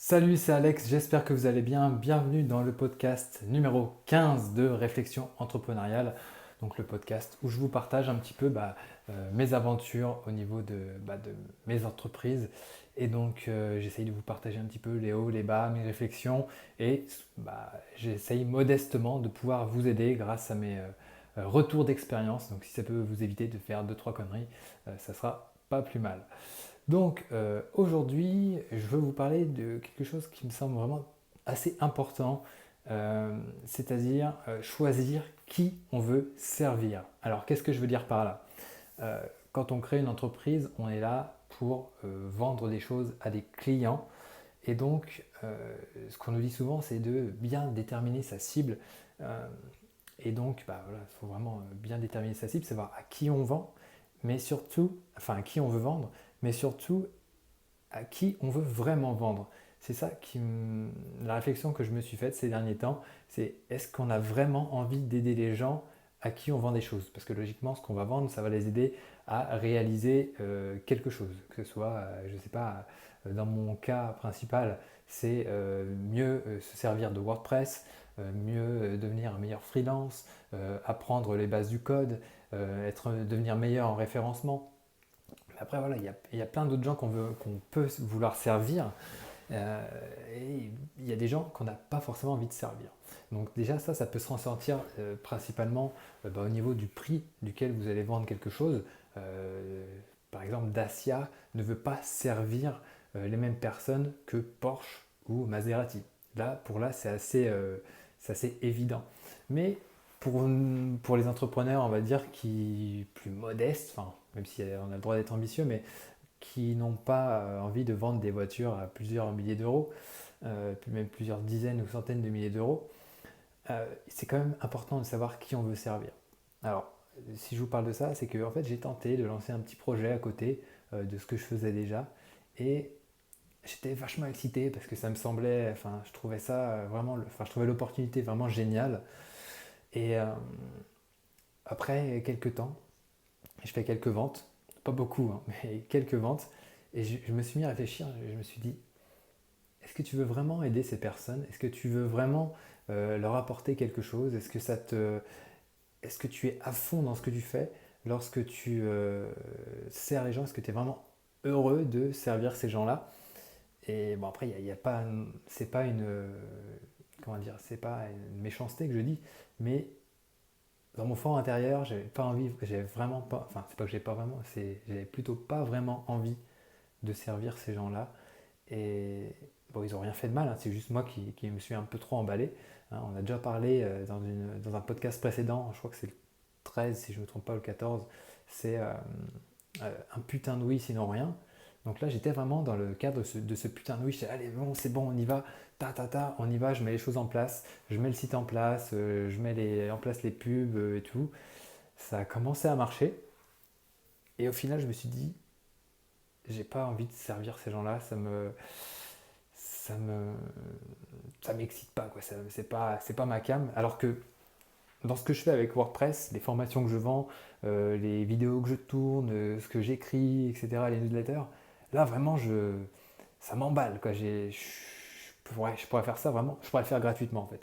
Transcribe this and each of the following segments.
Salut, c'est Alex, j'espère que vous allez bien. Bienvenue dans le podcast numéro 15 de Réflexion entrepreneuriale. Donc le podcast où je vous partage un petit peu mes aventures au niveau de mes entreprises. Et donc j'essaye de vous partager un petit peu les hauts, les bas, mes réflexions. Et j'essaye modestement de pouvoir vous aider grâce à mes retours d'expérience. Donc si ça peut vous éviter de faire deux trois conneries, ça sera pas plus mal. Donc aujourd'hui, je veux vous parler de quelque chose qui me semble vraiment assez important, c'est-à-dire choisir qui on veut servir. Alors qu'est-ce que je veux dire par là? Euh, Quand on crée une entreprise, on est là pour vendre des choses à des clients. Et donc, ce qu'on nous dit souvent, c'est de bien déterminer sa cible. Euh, et donc, voilà, il faut vraiment bien déterminer sa cible, savoir à qui on vend, mais surtout, enfin à qui on veut vendre, mais surtout à qui on veut vraiment vendre. C'est ça la réflexion que je me suis faite ces derniers temps, c'est est-ce qu'on a vraiment envie d'aider les gens à qui on vend des choses? Parce que logiquement, ce qu'on va vendre, ça va les aider à réaliser quelque chose. Que ce soit, je ne sais pas, dans mon cas principal, c'est mieux se servir de WordPress, mieux devenir un meilleur freelance, apprendre les bases du code, devenir meilleur en référencement. Après, voilà, il y a plein d'autres gens qu'on peut vouloir servir, euh, et il y a des gens qu'on n'a pas forcément envie de servir. Donc déjà, ça peut se ressentir principalement au niveau du prix duquel vous allez vendre quelque chose. Euh, Par exemple, Dacia ne veut pas servir les mêmes personnes que Porsche ou Maserati. Là, c'est assez évident. Mais pour les entrepreneurs, on va dire, qui plus modestes, enfin, même si on a le droit d'être ambitieux, mais qui n'ont pas envie de vendre des voitures à plusieurs milliers d'euros, puis même plusieurs dizaines ou centaines de milliers d'euros, c'est quand même important de savoir qui on veut servir. Alors, si je vous parle de ça, c'est que en fait, j'ai tenté de lancer un petit projet à côté de ce que je faisais déjà, et j'étais vachement excité parce que ça me semblait, enfin, je trouvais ça je trouvais l'opportunité vraiment géniale. Et après quelques temps, je fais quelques ventes, pas beaucoup, hein, mais quelques ventes, et je me suis mis à réfléchir, je me suis dit, est-ce que tu veux vraiment aider ces personnes? Est-ce que tu veux vraiment leur apporter quelque chose? Est-ce que tu es à fond dans ce que tu fais lorsque tu sers les gens? Est-ce que tu es vraiment heureux de servir ces gens-là? Et bon, après, il y a pas, c'est pas une, comment dire, c'est pas une méchanceté que je dis, mais dans mon fort intérieur, j'avais pas envie, j'avais vraiment pas, enfin, c'est pas que j'ai pas vraiment, j'avais plutôt pas vraiment envie de servir ces gens-là. Et bon, ils n'ont rien fait de mal, hein, c'est juste moi qui me suis un peu trop emballé. Hein. On a déjà parlé dans un podcast précédent, je crois que c'est le 13 si je ne me trompe pas, le 14, c'est un putain de oui sinon rien. Donc là j'étais vraiment dans le cadre de ce putain de oui, je allez bon c'est bon on y va, on y va, je mets les choses en place, je mets le site en place, je mets en place les pubs et tout. Ça a commencé à marcher et au final je me suis dit j'ai pas envie de servir ces gens-là, ça me ça m'excite pas quoi, c'est pas ma cam. Alors que dans ce que je fais avec WordPress, les formations que je vends, les vidéos que je tourne, ce que j'écris, etc., les newsletters, là vraiment ça m'emballe quoi. Je pourrais faire ça vraiment, je pourrais le faire gratuitement en fait.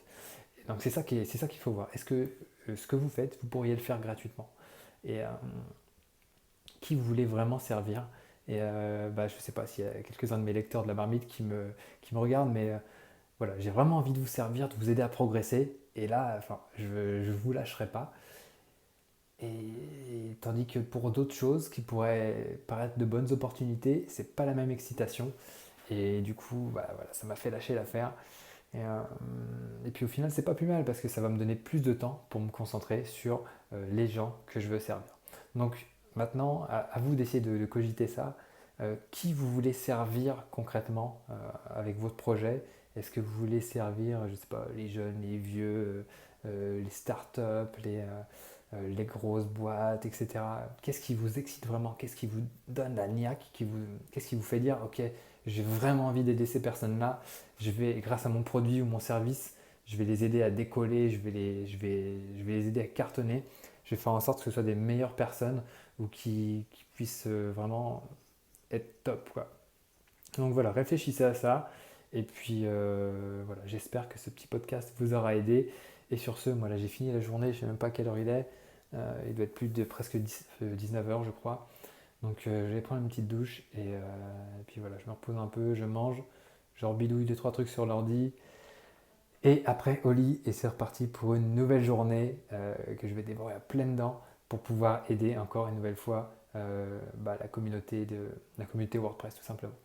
Donc c'est ça qu'il faut voir. Est-ce que ce que vous faites, vous pourriez le faire gratuitement? Et qui vous voulez vraiment servir? Et je ne sais pas s'il y a quelques-uns de mes lecteurs de la marmite qui me regardent, mais voilà, j'ai vraiment envie de vous servir, de vous aider à progresser. Et là, enfin, je ne vous lâcherai pas. Et tandis que pour d'autres choses qui pourraient paraître de bonnes opportunités, c'est pas la même excitation. Et du coup, voilà, ça m'a fait lâcher l'affaire. Et puis au final, c'est pas plus mal parce que ça va me donner plus de temps pour me concentrer sur les gens que je veux servir. Donc maintenant, à vous d'essayer de cogiter ça. Qui vous voulez servir concrètement avec votre projet? Est-ce que vous voulez servir, je sais pas, les jeunes, les vieux, les startups, les grosses boîtes, etc. Qu'est-ce qui vous excite vraiment? Qu'est-ce qui vous donne la niaque? Qu'est-ce qui vous fait dire, ok, j'ai vraiment envie d'aider ces personnes-là, grâce à mon produit ou mon service, je vais les aider à décoller, je vais les aider à cartonner, je vais faire en sorte que ce soit des meilleures personnes ou qui puissent vraiment être top, quoi. Donc voilà, réfléchissez à ça Et puis voilà, j'espère que ce petit podcast vous aura aidé. Et sur ce, moi là j'ai fini la journée, je ne sais même pas quelle heure il est. Il doit être plus de presque 19 heures je crois. Donc je vais prendre une petite douche et puis voilà, je me repose un peu, je mange, je bidouille 2-3 trucs sur l'ordi. Et après au lit, et c'est reparti pour une nouvelle journée que je vais dévorer à pleines dents pour pouvoir aider encore une nouvelle fois la communauté WordPress tout simplement.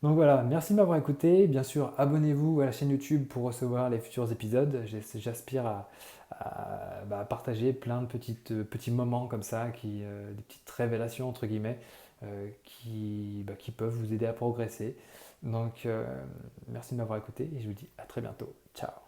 Donc voilà, merci de m'avoir écouté. Bien sûr, abonnez-vous à la chaîne YouTube pour recevoir les futurs épisodes. J'aspire à partager plein de petits moments comme ça, des petites révélations entre guillemets, qui peuvent vous aider à progresser. Donc merci de m'avoir écouté et je vous dis à très bientôt. Ciao.